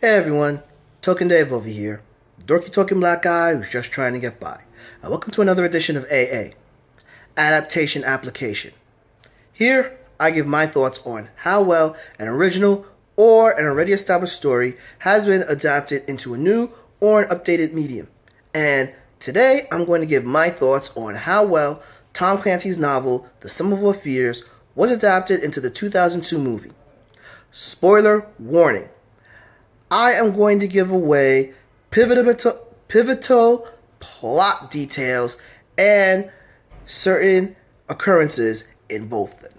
Hey everyone, Token Dave over here, dorky token black guy who's just trying to get by. And welcome to another edition of AA, Adaptation Application. Here, I give my thoughts on how well an original or an already established story has been adapted into a new or an updated medium. And today, I'm going to give my thoughts on how well Tom Clancy's novel, The Sum of Our Fears, was adapted into the 2002 movie. Spoiler warning. I am going to give away pivotal plot details and certain occurrences in both the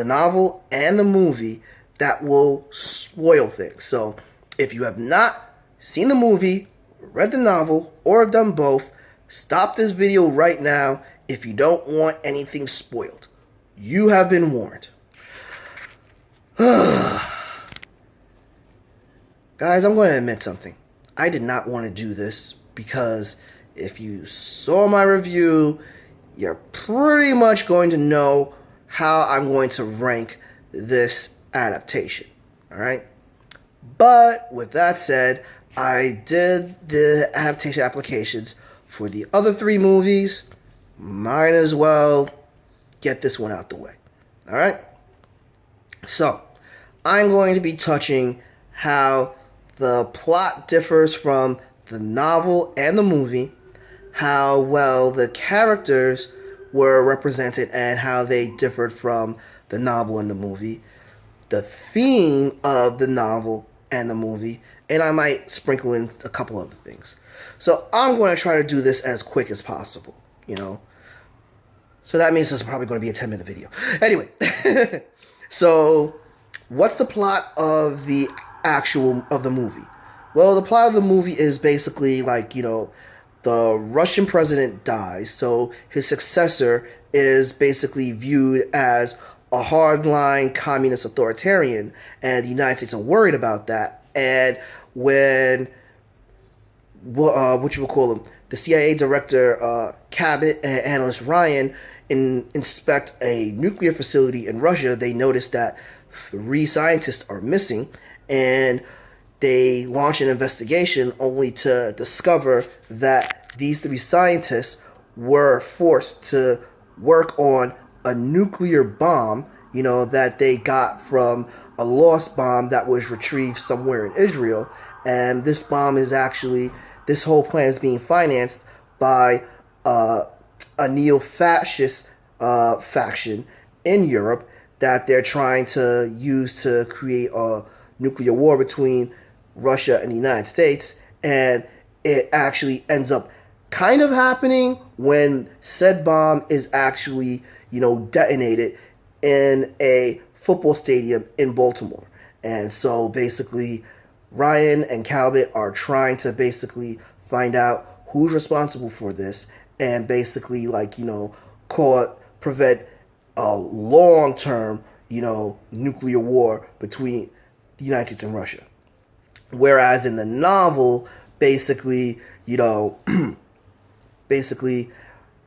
novel and the movie that will spoil things. So, if you have not seen the movie, read the novel, or have done both, stop this video right now if you don't want anything spoiled. You have been warned. Guys, I'm going to admit something. I did not want to do this because if you saw my review, you're pretty much going to know how I'm going to rank this adaptation. Alright? But with that said, I did the adaptation applications for the other three movies. Might as well get this one out the way. Alright? So, I'm going to be touching how the plot differs from the novel and the movie, how well the characters were represented and how they differed from the novel and the movie, the theme of the novel and the movie, and I might sprinkle in a couple other things. So I'm going to try to do this as quick as possible, So that means this is probably going to be a 10-minute video. Anyway, so what's the plot of the movie? Well, the plot of the movie is basically the Russian president dies, so his successor is basically viewed as a hardline communist authoritarian, and the United States are worried about that. And when the CIA director Cabot and analyst Ryan inspect a nuclear facility in Russia, they notice that 3 scientists are missing, and they launch an investigation only to discover that these 3 scientists were forced to work on a nuclear bomb, that they got from a lost bomb that was retrieved somewhere in Israel. And this whole plan is being financed by a neo-fascist faction in Europe that they're trying to use to create a nuclear war between Russia and the United States. And it actually ends up kind of happening when said bomb is actually, detonated in a football stadium in Baltimore. And so basically, Ryan and Calvert are trying to basically find out who's responsible for this and basically, prevent a long-term, nuclear war between the United States and Russia. Whereas in the novel, basically,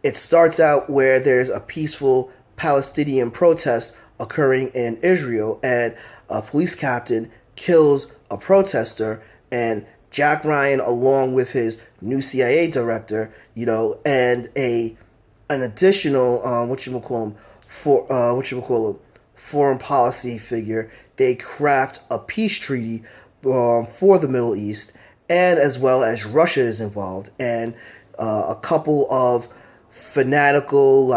it starts out where there's a peaceful Palestinian protest occurring in Israel, and a police captain kills a protester, and Jack Ryan, along with his new CIA director, and an additional foreign policy figure, they craft a peace treaty for the Middle East, and as well as Russia is involved, and a couple of fanatical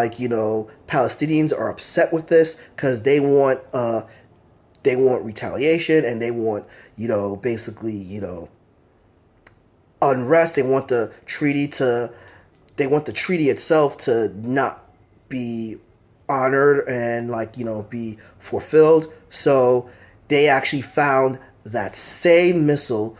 Palestinians are upset with this because they want retaliation, and they want unrest. They want the treaty itself to not be honored and be fulfilled. So they actually found that same missile,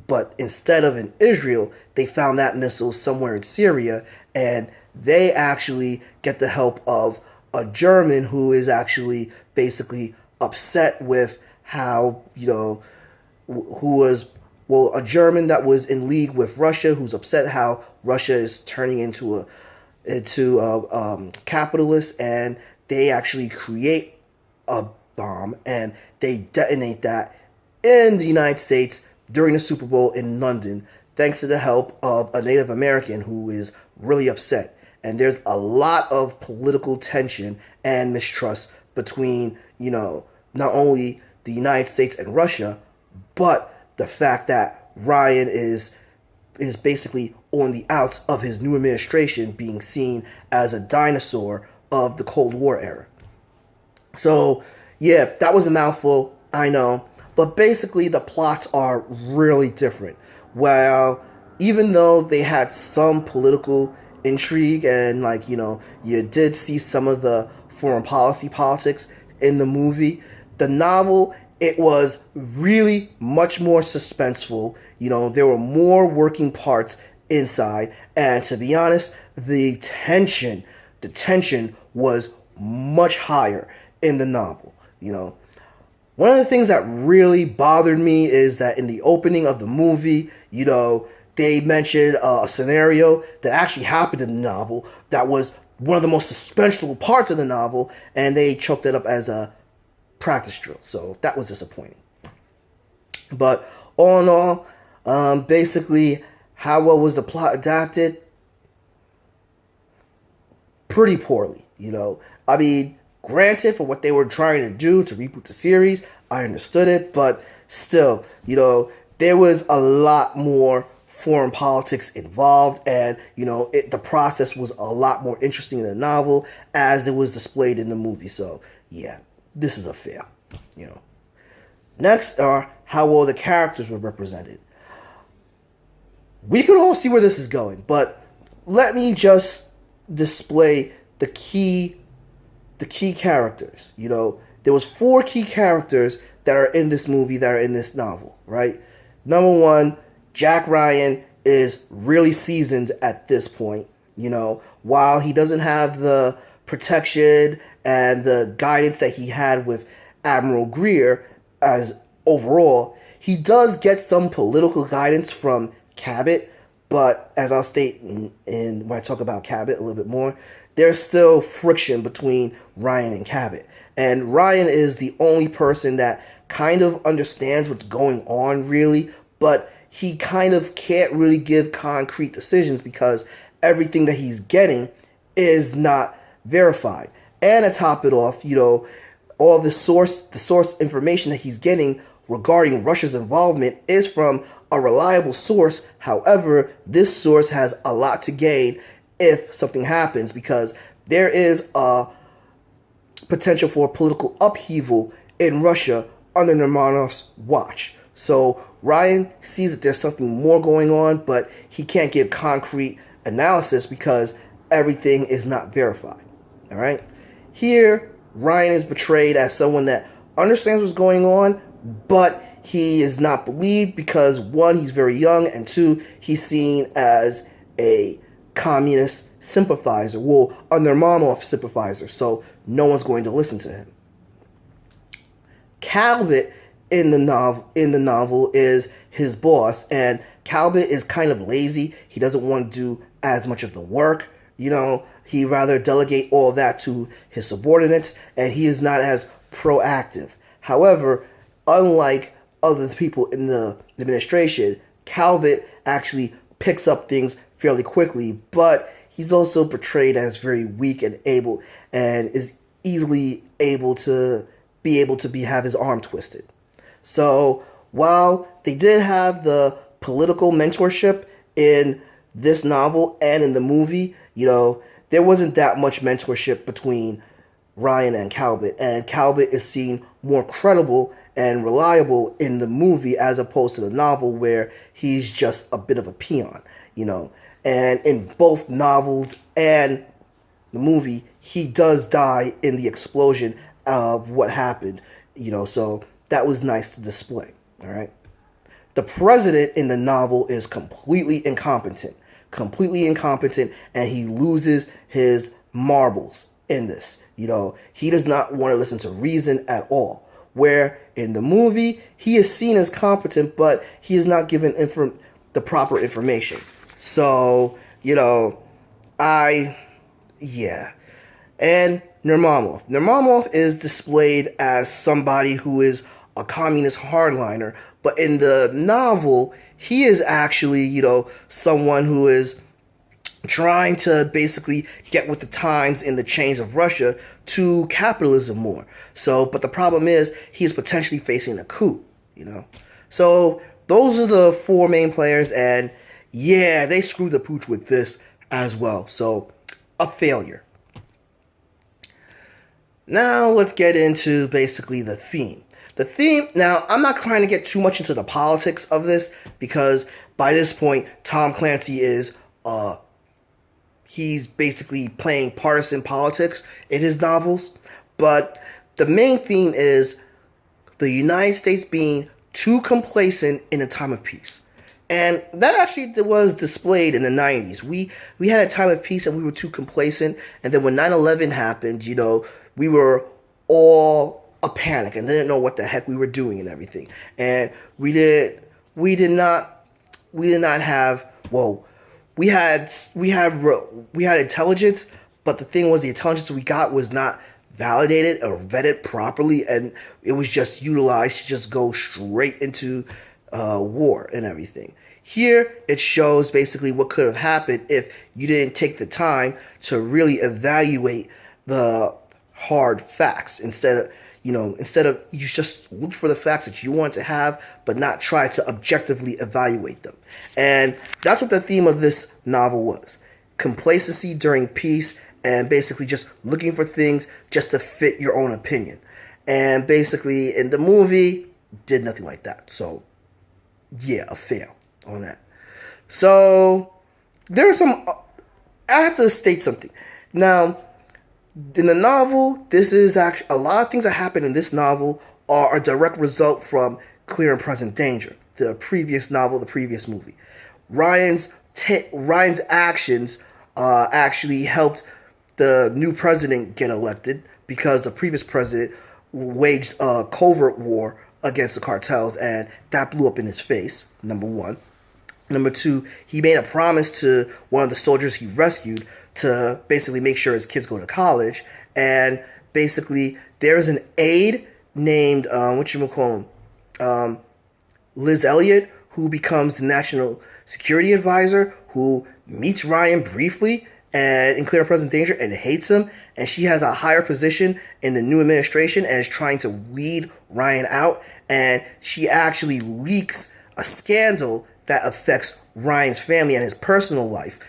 but instead of in Israel, they found that missile somewhere in Syria, and they actually get the help of a German who is actually basically upset with how, a German that was in league with Russia, who's upset how Russia is turning into a capitalist, and they actually create a bomb, and they detonate that in the United States during the Super Bowl in London, thanks to the help of a Native American who is really upset. And there's a lot of political tension and mistrust between, not only the United States and Russia, but the fact that Ryan is basically on the outs of his new administration being seen as a dinosaur of the Cold War era. So, yeah, that was a mouthful, I know. But basically, the plots are really different. Well, even though they had some political intrigue and, you did see some of the foreign policy politics in the movie, the novel, it was really much more suspenseful. There were more working parts inside. And to be honest, the tension was much higher in the novel. One of the things that really bothered me is that in the opening of the movie, they mentioned a scenario that actually happened in the novel that was one of the most suspenseful parts of the novel, and they choked it up as a practice drill. So that was disappointing. But all in all, basically, how well was the plot adapted? Pretty poorly. I mean, granted, for what they were trying to do to reboot the series, I understood it, but still, there was a lot more foreign politics involved, and the process was a lot more interesting in the novel as it was displayed in the movie. So yeah, this is a fail. Next are how well the characters were represented. We can all see where this is going, but let me just display the key characters. There was 4 key characters that are in this movie that are in this novel, right? Number 1, Jack Ryan is really seasoned at this point. While he doesn't have the protection and the guidance that he had with Admiral Greer as overall, he does get some political guidance from Cabot, but as I'll state when I talk about Cabot a little bit more, there's still friction between Ryan and Cabot. And Ryan is the only person that kind of understands what's going on, really, but he kind of can't really give concrete decisions because everything that he's getting is not verified. And to top it off, all the source information that he's getting regarding Russia's involvement is from a reliable source. However, this source has a lot to gain if something happens, because there is a potential for political upheaval in Russia under Nermanov's watch. So Ryan sees that there's something more going on, but he can't give concrete analysis because everything is not verified. All right? Here, Ryan is portrayed as someone that understands what's going on, but he is not believed because, 1, he's very young, and 2, he's seen as a communist sympathizer, well, a Nermanov sympathizer, so no one's going to listen to him. Calvert in the novel is his boss, and Calvert is kind of lazy. He doesn't want to do as much of the work. He rather delegate all that to his subordinates, and he is not as proactive. However, unlike other people in the administration, Calvert actually picks up things fairly quickly, but he's also portrayed as very weak and able, and is easily able to have his arm twisted. So while they did have the political mentorship in this novel and in the movie, there wasn't that much mentorship between Ryan and Calvert, and Calvert is seen more credible and reliable in the movie as opposed to the novel where he's just a bit of a peon, And in both novels and the movie, he does die in the explosion of what happened, so that was nice to display, all right? The president in the novel is completely incompetent, and he loses his marbles in this. He does not want to listen to reason at all. Where in the movie, he is seen as competent, but he is not given the proper information. So, And Nermamov. Nermamov is displayed as somebody who is a communist hardliner. But in the novel, he is actually, someone who is trying to basically get with the times in the change of Russia to capitalism more. So, but the problem is he is potentially facing a coup. So those are the four main players, and yeah, they screwed the pooch with this as well. So, a failure. Now let's get into basically the theme. The theme, now I'm not trying to get too much into the politics of this because by this point, Tom Clancy is he's basically playing partisan politics in his novels. But the main theme is the United States being too complacent in a time of peace. And that actually was displayed in the 90s. We had a time of peace and we were too complacent. And then when 9/11 happened, we were all a panic and didn't know what the heck we were doing and everything. And we did not have, we had intelligence, but the thing was the intelligence we got was not validated or vetted properly, and it was just utilized to just go straight into war and everything. Here, it shows basically what could have happened if you didn't take the time to really evaluate the hard facts instead of you just looked for the facts that you want to have, but not try to objectively evaluate them. And that's what the theme of this novel was. Complacency during peace, and basically just looking for things just to fit your own opinion. And basically, in the movie, did nothing like that. So, yeah, a fail on that. So, there are some... I have to state something. Now, in the novel, this is actually... A lot of things that happen in this novel are a direct result from Clear and Present Danger, the previous novel, the previous movie. Ryan's actions actually helped the new president get elected because the previous president waged a covert war against the cartels, and that blew up in his face, number one. Number two, he made a promise to one of the soldiers he rescued to basically make sure his kids go to college, and basically there's an aide named, Liz Elliott, who becomes the national security advisor, who meets Ryan briefly and in Clear and Present Danger and hates him, and she has a higher position in the new administration and is trying to weed Ryan out, and she actually leaks a scandal that affects Ryan's family and his personal life,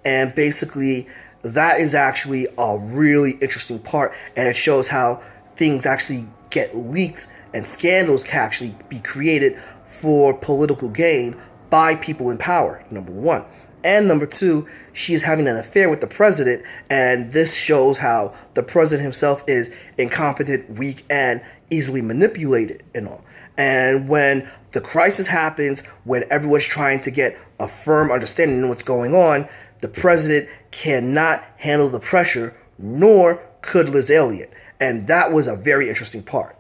and basically that is actually a really interesting part, and it shows how things actually get leaked and scandals can actually be created for political gain by people in power, number one. And number two, she is having an affair with the president, and this shows how the president himself is incompetent, weak, and easily manipulated and all. And when the crisis happens, when everyone's trying to get a firm understanding of what's going on, the president cannot handle the pressure, nor could Liz Elliott. And that was a very interesting part,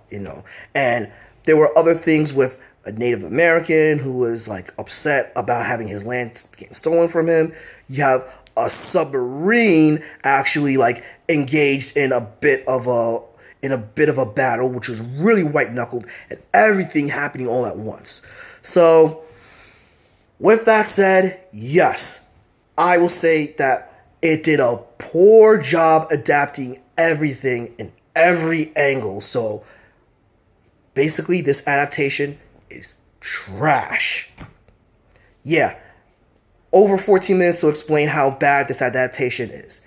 And there were other things with a Native American who was upset about having his land getting stolen from him. You have a submarine actually engaged in a bit of a battle, which was really white knuckled, and everything happening all at once. So, with that said, yes, I will say that it did a poor job adapting everything in every angle. So, basically, this adaptation is trash. Yeah, over 14 minutes to explain how bad this adaptation is.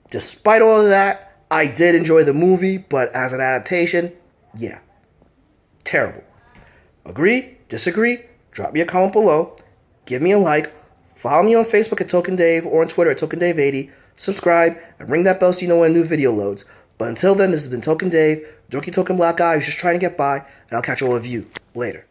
Despite all of that, I did enjoy the movie, but as an adaptation, yeah, terrible. Agree? Disagree? Drop me a comment below. Give me a like. Follow me on Facebook at Token Dave or on Twitter at TokenDave80. Subscribe and ring that bell so you know when a new video loads. But until then, this has been Token Dave, dorky token black guy who's just trying to get by, and I'll catch all of you later.